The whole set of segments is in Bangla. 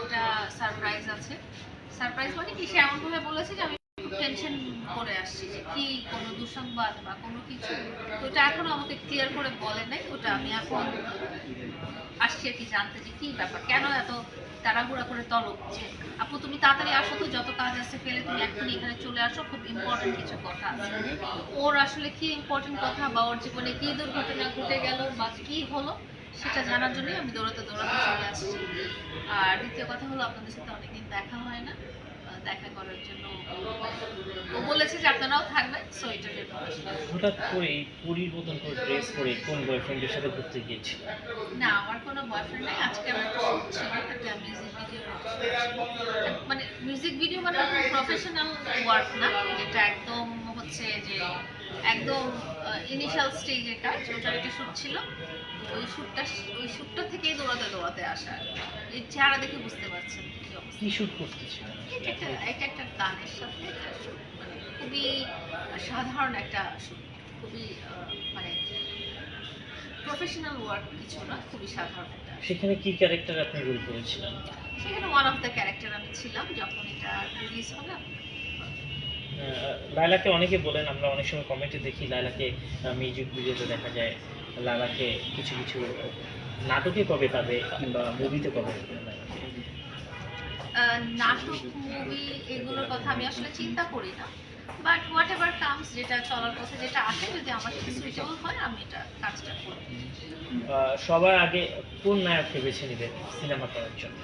একটা সারপ্রাইজ আছে। সারপ্রাইজ মানে কি, সে এমনভাবে বলেছে যে আমি খুব টেনশন করে আসছি যে কি কোনো দুঃসংবাদ বা কোনো কিছু, ওটা এখনো আমাকে ক্লিয়ার করে বলে নাই। ওটা আমি এখন আসছি আর কি জানতে যে কি ব্যাপার, কেন এত তাড়াহুড়া করে তলব যে আপু তুমি তাড়াতাড়ি আসো তো, যত কাজ আছে ফেলে তুমি এখন এখানে চলে আসো, খুব ইম্পর্টেন্ট কিছু কথা আছে। ওর আসলে কি ইম্পর্টেন্ট কথা বা ওর জীবনে কি দুর্ঘটনা ঘটে গেল বা কি হলো সেটা জানার জন্যই আমি দৌড়াতে দৌড়াতে চলে আসছি। আর দ্বিতীয় কথা হলো, আপনাদের সাথে অনেকদিন দেখা হয় না, দেখা করার জন্য ও বলেছে যে আপনারাও থাকবেন, সো এটার জন্য হঠাৎ করে এই পরীর মতন করে ড্রেস পরে কোন বয়ফ্রেন্ডের সাথে ঘুরতে গিয়েছিল? না, আমার কোনো বয়ফ্রেন্ড নাই। আজকে আমার একটা শুট ছিল, একটা মিউজিক ভিডিও। মানে মিউজিক ভিডিও মানে প্রফেশনাল ওয়ার্ক না, যেটা একদম হচ্ছে যে একদম ইনিশিয়াল স্টেজের কাজ, ওটার একটা শুট ছিল। ওই শুটটা থেকেই দৌড়াতে দৌড়াতে আসা। এই চেহারা দেখে বুঝতে পারছেন কি অবস্থা। কি শুট করতেছিল? এটা একটা গানের সাথে একটা শুট, মানে খুবই সাধারণ একটা শুট, খুবই মানে প্রফেশনাল ওয়ার্ক কিছু না, খুবই সাধারণ একটা। সেখানে কি ক্যারেক্টার আপনি রোল করেছিলেন? সেখানে ওয়ান অফ দ্য ক্যারেক্টার আমি ছিলাম। যখন এটা রিলিজ হবে লায়লাকে অনেকে বলেন, আমরা অনেক সময় কমেন্টে দেখি লায়লাকে মিউজিক ভিডিওতে দেখা যায়, লায়লাকে কিছু কিছু নাটকে কবে পাবে কিংবা মুভিতে কবে পাবে লায়লাকে? নাটক, মুভি এগুলোর কথা আমি আসলে চিন্তা করি না, বাট হোয়াট এভার কামস, যেটা চলার পথে যেটা আসে, যদি আমার সাথে সুইটেবল হয় আমি এটা কাজটা করি। সবার আগে কোন নায়ককে বেছে নেবেন সিনেমা করার জন্য?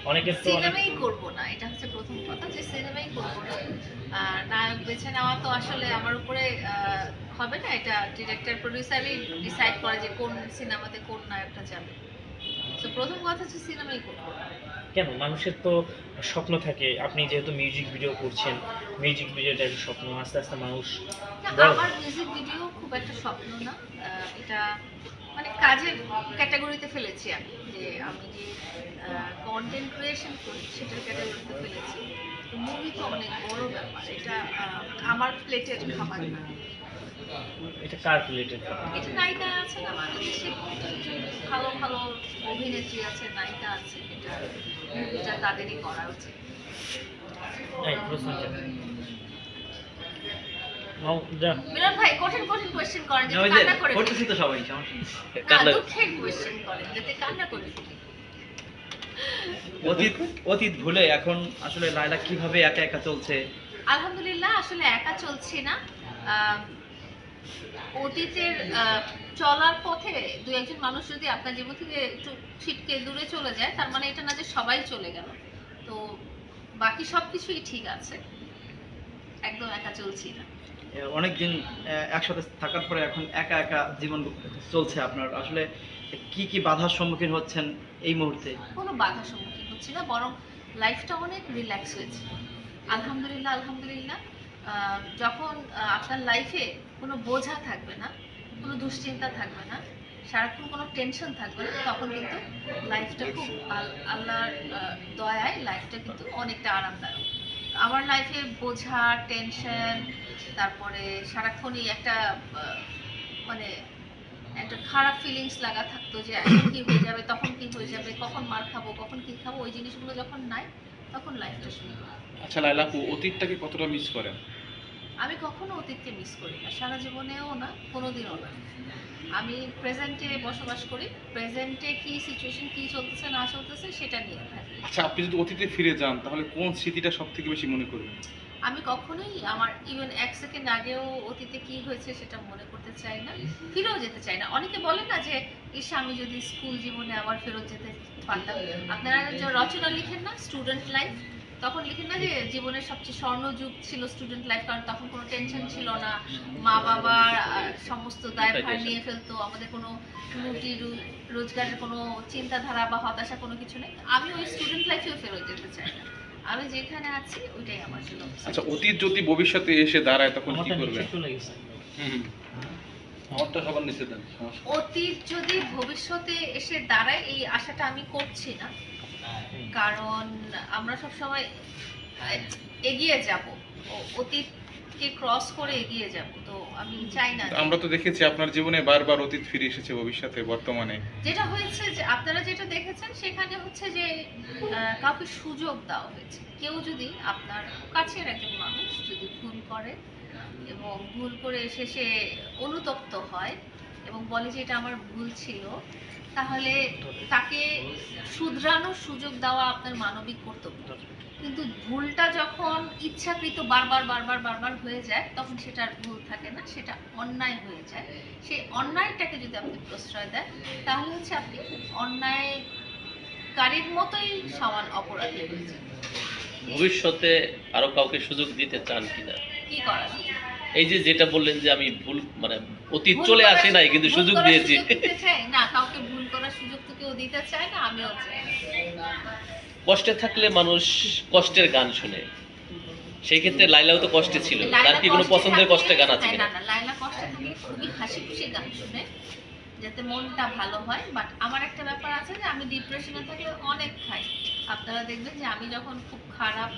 অনেকের তো সিনেমাই করব না, এটা হচ্ছে প্রথম কথা, যে সিনেমাই করব না। নায়ক বেছে নেওয়া তো আসলে আমার উপরে হবে না, এটা ডিরেক্টর প্রডিউসারই ডিসাইড করে যে কোন সিনেমাতে কোন নায়কটা যাবে। তো প্রথম কথা হচ্ছে সিনেমাই করব না। কেন? মানুষের তো স্বপ্ন থাকে, আপনি যেহেতু মিউজিক ভিডিও করছেন, মিউজিক ভিডিওটা একটা স্বপ্ন, আস্তে আস্তে মানুষ না, আমার মিউজিক ভিডিও খুব একটা স্বপ্ন না। এটা মানে কাজের ক্যাটাগরিতে ফেলেছি আমি, যে আমি যে কন্টেন্ট ক্রিয়েশন করি সেটার ক্যাটাগরিতে ফেলেছি। মুভি তো অনেক বড় ব্যাপার, এটা আমার প্লেটের খাবার না। এটা কার রিলেটেড? এটা নায়িকা আছে না বাংলাদেশে, ভালো ভালো অভিনেত্রী আছে, নায়িকা আছে, এটা মুভিটা তাদেরই করা উচিত। এই প্রশ্নটা মিলন ভাই কঠিন কঠিন কোশ্চেন করেন, যাতে কান্না করে করতেছি তো সবাই, সমস্যা না, দুঃখের কোশ্চেন করেন যাতে কান্না করে ফেলি। অতীত অতীত ভুলে এখন আসলে লায়লা কিভাবে একা একা চলছে? আলহামদুলিল্লাহ, আসলে একা চলছি না। অতীতের চলার পথে দু একজন মানুষ যদি আপনার জীবন থেকে একটু ছিটকে দূরে চলে যায়, তার মানে এটা না যে সবাই চলে গেল। তো বাকি সবকিছুই ঠিক আছে, একদম একা চলছি না। অনেকদিন একসাথে থাকার পরে এখন একা একা জীবন চলছে আপনার, আসলে কি কি বাধার সম্মুখীন হচ্ছেন এই মুহূর্তে? কোনো বাধার সম্মুখীন হচ্ছি না, বরং লাইফটা অনেক রিল্যাক্স হয়েছে। আলহামদুলিল্লাহ আলহামদুলিল্লাহ। যখন আপনার লাইফে কোনো বোঝা থাকবে না, কোনো দুশ্চিন্তা থাকবে না, সারাক্ষণ কোনো টেনশন থাকবে না, তখন কিন্তু লাইফটা খুব আল্লাহর দয়ায় লাইফটা কিন্তু অনেকটা আরামদায়ক। আমার লাইফে বোঝা, টেনশন, তারপরে সারাক্ষণই একটা মানে একটা খারাপ ফিলিংস লাগা থাকতো যে এখন কি হয়ে যাবে, তখন কি হয়ে যাবে, কখন মার খাবো, কখন কি খাবো, ওই জিনিসগুলো যখন নাই তখন লাইফটা সুন্দর। আচ্ছা লায়লা আপু, অতীতটাকে কতটা মিস করেন? আমি কখনো অতীতকে মিস করি না, সারা জীবনেও না, কোনোদিনও না। আমি প্রেজেন্টে বসবাস করি, প্রেজেন্টে কি সিচুয়েশন, কি চলতেছে না চলতেছে সেটা নিয়ে থাকি। আচ্ছা, আপনি যদি অতীতে ফিরে যান তাহলে কোন স্মৃতিটা সব থেকে বেশি মনে করবেন? আমি কখনোই আমার ইভেন এক সেকেন্ড আগেও অতীতে কি হয়েছে সেটা মনে করতে চাই না, ফিরেও যেতে চাই না। অনেকে বলে না যে ইস আমি যদি স্কুল জীবনে আবার ফেরত যেতে পারতাম। আপনারা যে রচনা লিখেন না স্টুডেন্ট লাইফ, তখন লিখেন না যে জীবনের সবচেয়ে স্বর্ণযুগ ছিল স্টুডেন্ট লাইফ, কারণ তখন কোনো টেনশন ছিল না, মা বাবার সমস্ত দায়ভার নিয়ে ফেলতো, আমাদের কোনো রুটি রোজগারের কোনো চিন্তাধারা বা হতাশা কোনো কিছু নেই। আমি ওই স্টুডেন্ট লাইফেও ফেরত যেতে চাই না, আমি যেখানে আছি ওইটাই আমার জন্য। আচ্ছা, অতীত যদি ভবিষ্যতে এসে দাঁড়ায় তখন কি করবেন? চলে গেছে। আমারটা সবার নিচে দেন। অতীত যদি ভবিষ্যতে এসে দাঁড়ায় এই আশাটা আমি করছি না, কারণ আমরা সব সময় এগিয়ে যাব, অতীত অতীতকে ক্রস করে এগিয়ে যাব, তো আমি চাই না আমরা তো দেখেছি আপনার জীবনে বারবার অতীত ফিরে এসেছে ভবিষ্যতে বর্তমানে। যেটা হয়েছে যে আপনারা যেটা দেখেছেন সেখানে হচ্ছে যে কাউকে সুযোগ দেওয়া হয়েছে। কেউ যদি আপনার কাছের একজন মানুষ যদি ভুল করে এবং ভুল করে শেষে অনুতপ্ত হয় এবং বলে যে এটা আমার ভুল ছিল, তাহলে তাকে শুধরানোর সুযোগ দেওয়া আপনার মানবিক কর্তব্য। কিন্তু ভুলটা যখন ইচ্ছাকৃত বারবার বারবার বারবার হয়ে যায়, তখন সেটা আর ভুল থাকে না, সেটা অন্যায় হয়ে যায়। সেই অন্যায়টাকে যদি আপনি প্রশ্রয় দেন, তাহলে হচ্ছে আপনি অন্যায়কারীর মতোই সমান অপরাধী হয়ে যান। ভবিষ্যতে আরো কাউকে সুযোগ দিতে চান কিনা? কি করা যায়? এই যে যেটা বললেন যে আমি ভুল মানে অতীত ভুল চলে করার আসে নাই কিন্তু ভুল সুযোগ করার দিয়েছি। সুযোগ দিতে চাই না, কাউকে ভুল করার সুযোগ তো কেউ দিতে চায় না, আমিও চাই না। কষ্টে থাকলে মানুষ কষ্টের গান শুনে, সেই ক্ষেত্রে লাইলাও তো কষ্টে ছিল, তার কি কোনো পছন্দের কষ্টের গান আছে কিনা? না, লাইলা কষ্টে থাকলে খুবই হাসি খুশি গান শুনে, যাতে মনটা ভালো হয়। বাট আমার একটা ব্যাপার আছে যে আমি ডিপ্রেশনে থাকলে অনেক খাই। আপনারা দেখবেন যে আমি যখন খুব খারাপ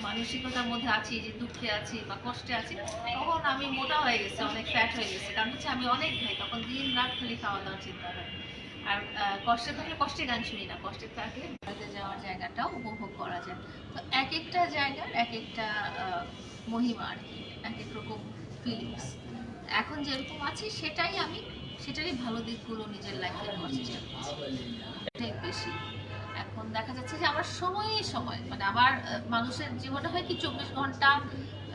মানসিকতার মধ্যে আছি, যে দুঃখে আছি বা কষ্টে আছি, তখন আমি মোটা হয়ে গেছি, অনেক ফ্যাট হয়ে গেছে, কারণ হচ্ছে আমি অনেক খাই, তখন দিন রাত খালি খাওয়া দাওয়ার চিন্তা হয়। আর কষ্টে থাকলে কষ্টে গান শুনি না, কষ্টে থাকলে বেড়াতে যাওয়ার জায়গাটাও উপভোগ করা যায়। তো এক একটা জায়গার এক একটা মহিমা আর কি, এক এক রকম ফিলিংস। এখন যেরকম আছি সেটারই ভালো দিকগুলো নিজের লাইফে নেওয়ার চেষ্টা করছি, এটাই বেশি। এখন দেখা যাচ্ছে যে আমার সময় মানে আমার মানুষের জীবনে হয় কি 24 ঘন্টা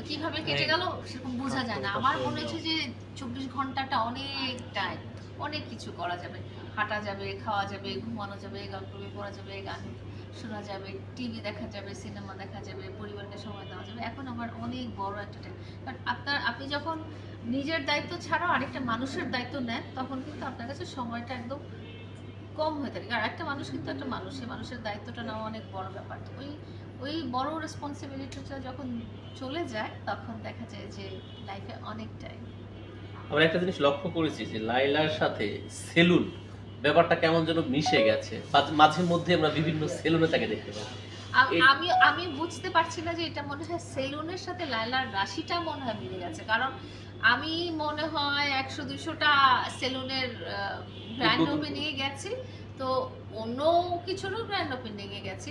কিভাবে কেটে গেল সেরকম বোঝা যায় না। আমার মনে হচ্ছে যে 24 ঘন্টাটা অনেক টাইম, অনেক কিছু করা যাবে, হাঁটা যাবে, খাওয়া যাবে, ঘুমানো যাবে, গল্প বই পড়া যাবে, গান শোনা যাবে, টিভি দেখা যাবে, সিনেমা দেখা যাবে, পরিবারকে সময় দেওয়া যাবে। এখন আমার অনেক বড় একটা টাইম, কারণ আপনি যখন নিজের দায়িত্ব ছাড়াও আরেকটা মানুষের দায়িত্ব নেন, তখন কিন্তু আপনার কাছে সময়টা একদম কম হয়ে থাকে। আর একটা মানুষ কিন্তু একটা মানুষ, সেই মানুষের দায়িত্বটা নেওয়া অনেক বড় ব্যাপার। তো ওই বড় রেসপন্সিবিলিটিটা যখন চলে যায়, তখন দেখা যায় যে লাইফে অনেক টাইম। আমরা একটা জিনিস লক্ষ্য করেছি যে লাইলার সাথে সেলুন ব্যাপারটা কেমন যেন মিশে গেছে, মাঝে মধ্যে আমরা বিভিন্ন সেলুনে তাকে দেখতে পাই। আমি বুঝতে পারছি না যে এটা মনে হয় সেলুনের সাথে লাইলার রাশিটা মনে হয় মিলে গেছে, কারণ আমি মনে হয় 100-200টা সেলুনের গ্র্যান্ড ওপেনিংয়ে গেছি, তো অন্য কিছুরও গ্র্যান্ড ওপেনিংয়ে গেছি,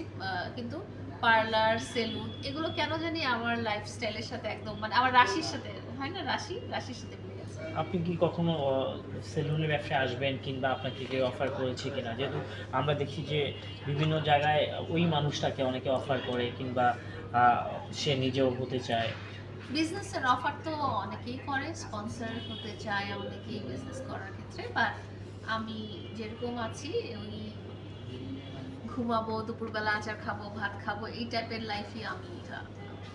কিন্তু পার্লার, সেলুন এগুলো কেন জানি আমার লাইফস্টাইলের সাথে একদম, মানে আমার রাশির সাথে হয় না, রাশির সাথে মিলে গেছে। আপনি কি কখনো সেলুনের ব্যবসায় আসবেন কিংবা আপনাকে কেউ অফার করেছে কিনা? যেহেতু আমরা দেখি যে বিভিন্ন জায়গায় ওই মানুষটাকে অনেকে অফার করে কিংবা সে নিজেও হতে চায়। বিজনেসের অফার তো অনেকেই করে, স্পন্সর হতে চায় অনেকেই বিজনেস করার ক্ষেত্রে, বাট আমি যেরকম আছি ওই ঘুমাবো, দুপুরবেলা আচার খাবো, ভাত খাবো, এই টাইপের লাইফই আমি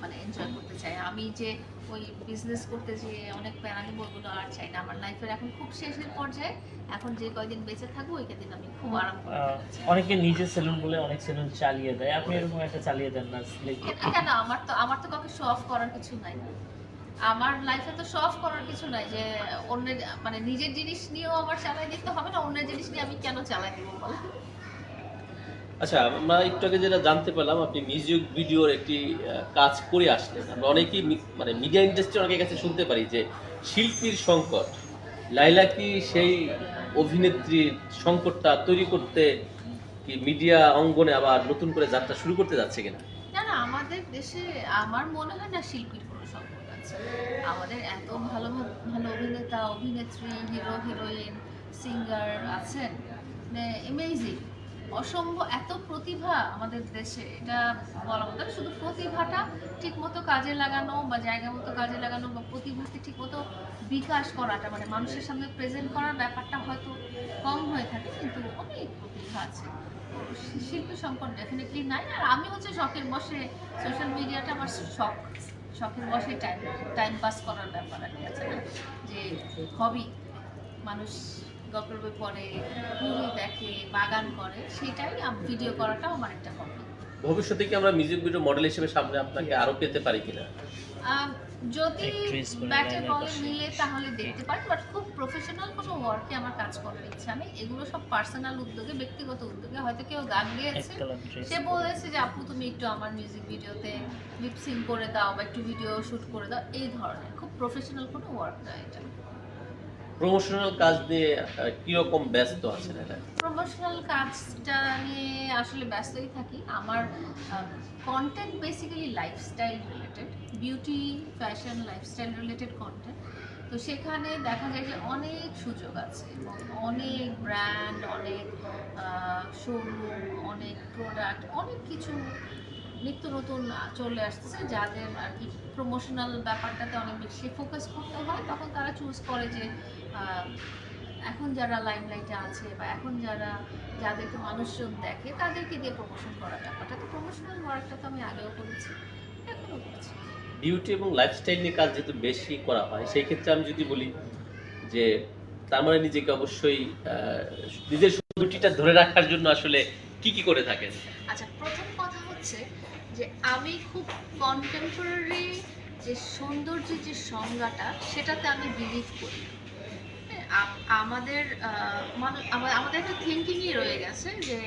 মানে এনজয় করতে চাই। আমি যে ওই বিজনেস করতে যে অনেক প্যারানি বলগুলো আর চাই না। আমার লাইফের এখন খুব শেষের পর্যায়ে, এখন যে কয়দিন বেঁচে থাকবো ওই কয়দিন আমি খুব আরাম করতে চাই। অনেকে নিজের সেলুন বলে অনেক সেলুন চালিয়ে দেয়, আপনি এরকম একটা চালিয়ে দেন না? কেন? আমার তো কাউকে শো অফ করার কিছু নাই। আমার লাইফে তো শো অফ করার কিছু নাই যে অন্যের, মানে নিজের জিনিস নিয়েও আমার চালাই দিতে হবে না, অন্যের জিনিস নিয়ে আমি কেন চালাই দিব বলেন? আচ্ছা, আমরা একটু আগে যেটা জানতে পেলাম আপনি মিউজিক ভিডিওর একটি কাজ করে আসলেন। আমরা অনেকেই মানে মিডিয়া ইন্ডাস্ট্রি অনেকের কাছে শুনতে পারি যে শিল্পীর সংকট। লাইলা কি সেই অভিনেত্রীর সংকটটা তৈরি করতে কি মিডিয়া অঙ্গনে আবার নতুন করে যাত্রা শুরু করতে যাচ্ছে কিনা? না, আমাদের দেশে আমার মনে হয় না শিল্পীর কোনো সংকট আছে। আমাদের এত ভালো ভালো অভিনেতা, অভিনেত্রী, হিরো, হিরোইন, সিঙ্গার আছেন, মানে অ্যামেজিং, অসম্ভব এত প্রতিভা আমাদের দেশে। এটা বলা মতো না, শুধু প্রতিভাটা ঠিকমতো কাজে লাগানো বা জায়গা মতো কাজে লাগানো বা প্রতিভাকে ঠিকমতো বিকাশ করাটা, মানে মানুষের সামনে প্রেজেন্ট করার ব্যাপারটা হয়তো কম হয়ে থাকে, কিন্তু অনেক প্রতিভা আছে। শিল্পী সংকট ডেফিনেটলি নাই। আর আমি হচ্ছে শখের বসে, সোশ্যাল মিডিয়াটা আমার শখের বসে টাইম পাস করার ব্যাপার আর কি আছে না, যে হবি, মানুষ গল্পের বই পড়ে, মুভি দেখে, বাগান করে, সেটাই ভিডিও করাটাও আমার একটা হবি। ভবিষ্যতে কি আমরা মিউজিক ভিডিও মডেল হিসেবে সামনে আপনাকে আরো পেতে পারি কিনা? যদি Actress কোনো ব্যাটে line-এর বলে পাশে। মিলে তাহলে দেখতে পারি, বাট খুব প্রফেশনাল কোনো ওয়ার্কে আমার কাজ করার ইচ্ছা নেই। এগুলো সব পার্সোনাল উদ্যোগে, ব্যক্তিগত উদ্যোগে। হয়তো কেউ গান গেয়েছে, এক কালার ড্রেস সে বলেছে যে আপু তুমি একটু আমার মিউজিক ভিডিওতে লিপসিং করে দাও বা একটু ভিডিও শুট করে দাও, এই ধরনের খুব প্রফেশনাল কোনো ওয়ার্ক না এটা। প্রমোশনাল কাজ নিয়ে কিরকম ব্যস্ত আছেন এটা? প্রমোশনাল কাজটা নিয়ে আসলে ব্যস্তই থাকি। আমার content basically lifestyle related, beauty, fashion, lifestyle related content. তো সেখানে দেখা যায় যে অনেক সুযোগ আছে এবং অনেক ব্র্যান্ড, অনেক শোরুম, অনেক প্রোডাক্ট, অনেক কিছু নিত্য নতুন চলে আসতেছে, যাদের আর কি প্রমোশনাল ব্যাপারটাতে অনেক বেশি ফোকাস করতে হয়। তখন তারা চুজ করে যে এখন যারা লাইমলাইটে আছে বা এখন যাদেরকে মানুষজন দেখে তাদেরকে দিয়ে প্রমোশন করার ব্যাপারটা। তো প্রমোশনাল ওয়ার্কটা তো আমি আগেও করেছি, এখনও করছি। বিউটি এবং লাইফস্টাইল নিয়ে কাজ যেহেতু বেশি করা হয়, সেই ক্ষেত্রে আমি যদি বলি যে তার মানে নিজেকে অবশ্যই নিজের সৌন্দর্যটা ধরে রাখার জন্য আসলে কি কি করে থাকেন? আচ্ছা, প্রথম কথা হচ্ছে যে আমি খুব কন্টেম্পোরারি যে সৌন্দর্যের যে সংজ্ঞাটা, সেটাতে আমি বিলিভ করি। আমাদের আমাদের একটা থিঙ্কিংই রয়ে গেছে যে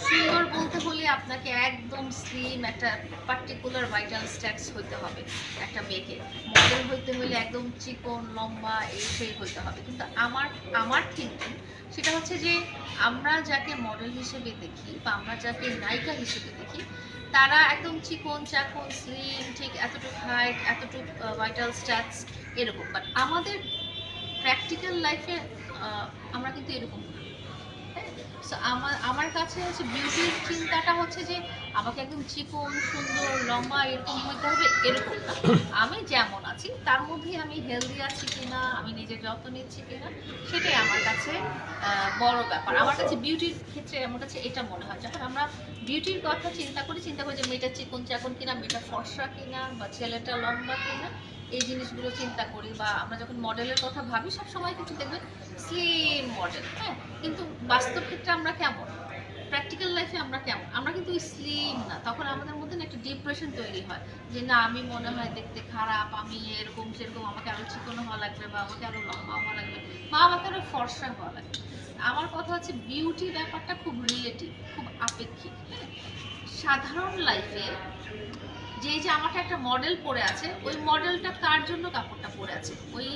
সুন্দর বলতে হলে আপনাকে একদম স্লিম একটা পার্টিকুলার ভাইটাল স্ট্যাটাস হইতে হবে, একটা মেয়েকে মডেল হইতে হলে একদম চিকন লম্বা এই সেই হইতে হবে। কিন্তু আমার থিঙ্কিং সেটা হচ্ছে যে আমরা যাকে মডেল হিসেবে দেখি বা আমরা যাকে নায়িকা হিসেবে দেখি, তারা একদম চিকন চাকন স্লিম, ঠিক এতটুকু হাইট, এতটুকু ভাইটাল স্ট্যাটাস এরকম। বাট আমাদের প্র্যাকটিক্যাল লাইফে আমরা কিন্তু এরকম না। সো আমার কাছে হচ্ছে বিউটির চিন্তাটা হচ্ছে যে আমাকে একদম চিকন সুন্দর লম্বা এরকম হতে হবে, এরকম না। আমি যেমন আছি তার মধ্যেই আমি হেলদি আছি কিনা, আমি নিজের যত্ন নিচ্ছি কিনা, সেটাই আমার কাছে বড় ব্যাপার। আমার কাছে বিউটির ক্ষেত্রে আমার কাছে এটা মনে হয়, যখন আমরা বিউটির কথা চিন্তা করি যে মেয়েটা চিকন চাকন কিনা, মেয়েটা ফর্সা কিনা, বা ছেলেটা লম্বা কিনা, এই জিনিসগুলো চিন্তা করি। বা আমরা যখন মডেলের কথা ভাবি সব সময় কিন্তু দেখবেন স্লিম মডেল, হ্যাঁ। কিন্তু বাস্তব ক্ষেত্রে আমরা কেমন, প্র্যাকটিক্যাল লাইফে আমরা কেমন, আমরা কিন্তু ওই স্লিম না। তখন আমাদের মধ্যে একটা ডিপ্রেশন তৈরি হয় যে না, আমি মনে হয় দেখতে খারাপ, আমি এরকম সেরকম, আমাকে আরো চিকন হওয়া লাগবে, বা আমাকে আরো লম্বা হওয়া লাগবে, বা আমাকে আরো ফর্সা হওয়া লাগবে। আমার কথা হচ্ছে বিউটি ব্যাপারটা খুব রিলেটিভ, খুব আপেক্ষিক। সাধারণ লাইফে যে আমাকে একটা মডেল পরে আছে, ওই মডেলটা কার জন্য কাপড়টা পরে আছে? ওই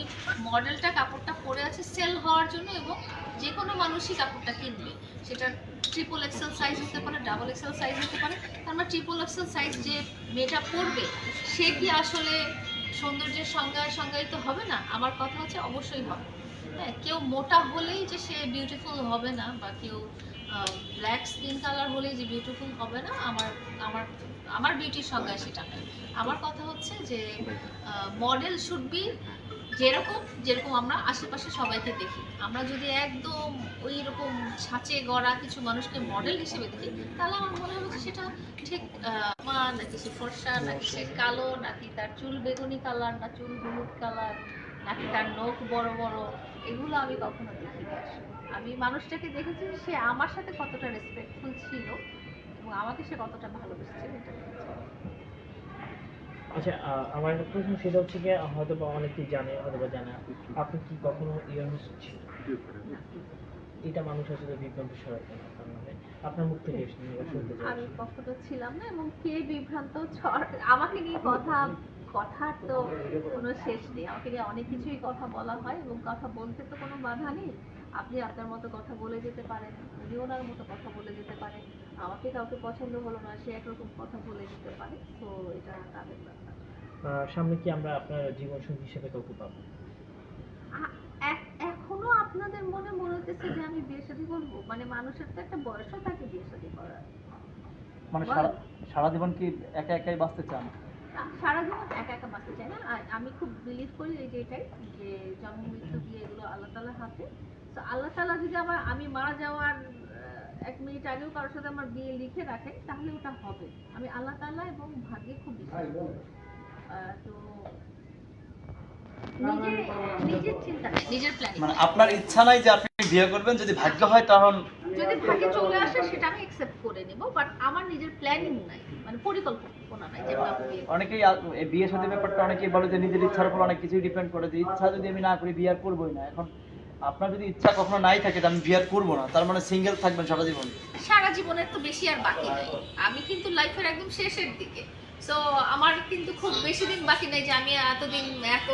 মডেলটা কাপড়টা পরে আছে সেল হওয়ার জন্য, এবং যে কোনো মানুষই কাপড়টা কিনবে। সেটা ট্রিপল এক্সেল সাইজ হতে পারে, ডাবল এক্সেল সাইজ হতে পারে। আমরা ট্রিপল এক্সেল সাইজ যে মেয়েটা পরবে, সে কি আসলে সৌন্দর্যের সংজ্ঞায়িত হবে না? আমার কথা হচ্ছে অবশ্যই হবে। হ্যাঁ, কেউ মোটা হলেই যে সে বিউটিফুল হবে না, বা কেউ ব্ল্যাক স্কিন কালার হলেই যে বিউটিফুল হবে না, আমার বিউটির সংজ্ঞায় সেটা নেই। আমার কথা হচ্ছে যে মডেল শুড বি যেরকম আমরা আশেপাশে সবাইকে দেখি। আমরা যদি একদম ওই রকম ছাঁচে গড়া কিছু মানুষকে মডেল হিসেবে দেখি, তাহলে আমার মনে হবে যে সেটা ঠিক নাকি সে ফর্সা, নাকি সে কালো, নাকি তার চুল বেগুনি কালার, না চুল হলুদ কালার, নাকি তার নখ বড় বড়, এগুলো আমি কখনো দেখিনি। আমি মানুষটাকে দেখেছি সে আমার সাথে কতটা রেসপেক্টফুল ছিল এবং আমাকে সে কতটা ভালোবেসেছে, এটা দেখেছি। আচ্ছা, আমার একটা প্রশ্ন সেটা হচ্ছে কি, হয়তো বা অনেকেই জানে, হয়তো বা জানে, আপনি কি কখনো ইয়ারহোস ছিল? এটা মানুষ আসলে বিভ্রান্ত সরাতে আপনার মুখ থেকে শুনতে চাই। আমি কখনো ছিলাম না, এবং কে বিভ্রান্ত আমাকে নিয়ে কথার তো কোনো শেষ নেই। আমাকে নিয়ে অনেক কিছুই কথা বলা হয়, এবং কথা বলতে তো কোনো বাধা নেই। আপনি আপনার মতো কথা বলে যেতে পারেন, উনি ওনার মতো কথা বলে যেতে পারেন। আমাকে কাউকে পছন্দ হলো না, সে একরকম কথা বলে যেতে পারে। তো এটা তাদের ব্যাপার। সামনে কি আমরা আপনার জীবন সঙ্গী হিসেবে কাউকে পাবো? এখনো আপনাদের মনে হতেছে যে আমি বিয়ে শাদী করবো? মানে মানুষের তো একটা বয়সও থাকে বিয়ে শাদী করার। মানে সারা জীবন কি একা একাই বাঁচতে চান? সারা জীবন একা একা বাঁচতে চাই না। আর আমি খুব বিলিভ করি এই যে এটাই, যে জন্ম মৃত্যু বিয়ে এগুলো আল্লাহ তাআলার হাতে। তো আল্লাহ তাআলা যদি আমি মারা যাওয়ার 1 মিনিট আগেও কারোর সাথে আমার বিয়ে লিখে রাখে, তাহলে ওটা হবে। আমি আল্লাহ তাআলা এবং ভাগ্যে খুব বিশ্বাস করি। তো নিজের চিন্তা নেই, নিজের প্ল্যানিং। মানে আপনার ইচ্ছা নাই যে আপনি বিয়ে করবেন, যদি ভাগ্য হয় তখন যদি ভাগ্যে চলে আসে সেটা আমি অ্যাকসেপ্ট করে নিই। নেব, বাট আমার নিজের প্ল্যানিং নাই, মানে পরিকল্পনা নাই যে আমি বিয়ে করব। অনেকেই এই বিয়ে শাদী ব্যাপারটা অনেকেই বলে যে নিজের ইচ্ছার উপর অনেক কিছুই ডিপেন্ড করে, যে ইচ্ছা যদি আমি না করি বিয়ে আর করবোই না। এখন আপনার যদি ইচ্ছা কখনো নাই থাকে যে আমি বিয়ে আর করবো না, তার মানে সিঙ্গেল থাকবেন সারা জীবন? সারা জীবনের তো বেশি আর বাকি নাই, আমি কিন্তু লাইফের একদম শেষের দিকে। সো আমার কিন্তু খুব বেশি দিন বাকি নাই যে আমি এতদিন এত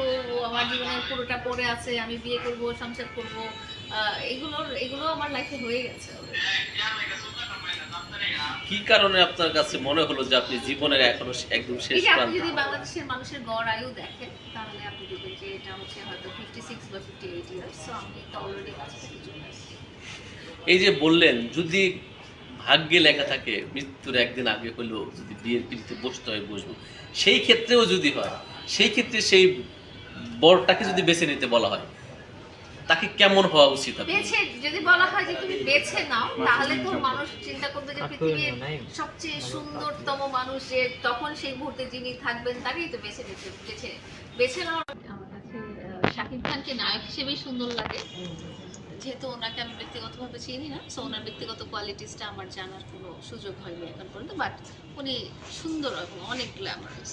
আমার জীবনের পুরোটা পড়ে আছে, আমি বিয়ে করব, সংসার করব, এগুলো আমার লাইফে হয়ে গেছে কি কারণে আপনার কাছে মনে হলো যে আপনি জীবনের এখনো একদম শেষ এই যে আপনি প্রান্তে? যদি বাংলাদেশের মানুষের গড় আয়ু দেখেন তাহলে আপনি দেখবেন যে এটা হচ্ছে হয়তো 56 বা 58 ইয়ার্স। সো আমি তো অলরেডি কাছাকাছি চলে আসছি। এই যে বললেন যদি ভাগ্যে লেখা থাকে মৃত্যুর একদিন আগে হলেও যদি বিয়ের পিড়িতে বসতে হয় বসবো, সেই ক্ষেত্রেও যদি হয়, সেই ক্ষেত্রে সেই বরটাকে যদি বেছে নিতে বলা হয়, তাকে কেমন হওয়া উচিত আপনার? বেছে যদি বলা হয় যে তুমি বেছে নাও, তাহলে তো মানুষ চিন্তা করবে যে পৃথিবীর সবচেয়ে সুন্দরতম মানুষ যে তখন সেই মুহূর্তে যিনি থাকবেন তাকেই তো বেছে নেওয়া। আমার কাছে শাকিব খানকে নায়ক হিসেবেই সুন্দর লাগে, যেহেতু ওনাকে আমি ব্যক্তিগতভাবে চিনি না, সো ওনার ব্যক্তিগত কোয়ালিটিসটা আমার জানার কোনো সুযোগ হয়নি এখন পর্যন্ত, বাট উনি সুন্দর এবং অনেক গ্ল্যামারাস।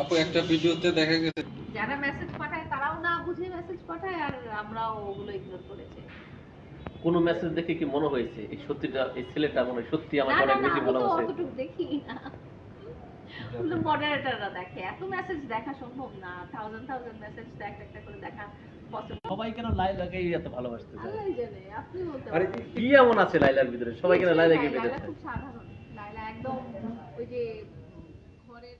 আপু একটা ভিডিওতে দেখা গেছে যারা মেসেজ পাঠায় তারাও না বুঝে মেসেজ পাঠায়, আর আমরাও ওগুলো ইগনোর করেছি। কোনো মেসেজ দেখে কি মনে হয়েছে এই সত্যিটা, এই ছেলেটা মনে হয় সত্যি না আমাকে না অনেক না, বেশি আমি তো ভালোবাসে? অতটুকু দেখি না, ওগুলো মডারেটররা দেখে, এত মেসেজ দেখা সম্ভব না, থাউজেন্ড মেসেজ একটা করে দেখা পসিবল। সবাই কেন লাইলাকে এত ভালোবাসতে চায়? আল্লাহই জানে, আপনি বলতে আরে পারেন। কি এমন আছে লাইলার ভিতরে সবাই কেন লাইলাকে পেতে লাইলা চায়? খুব সাধারণ, লাইলা একদম ওই যে ঘরের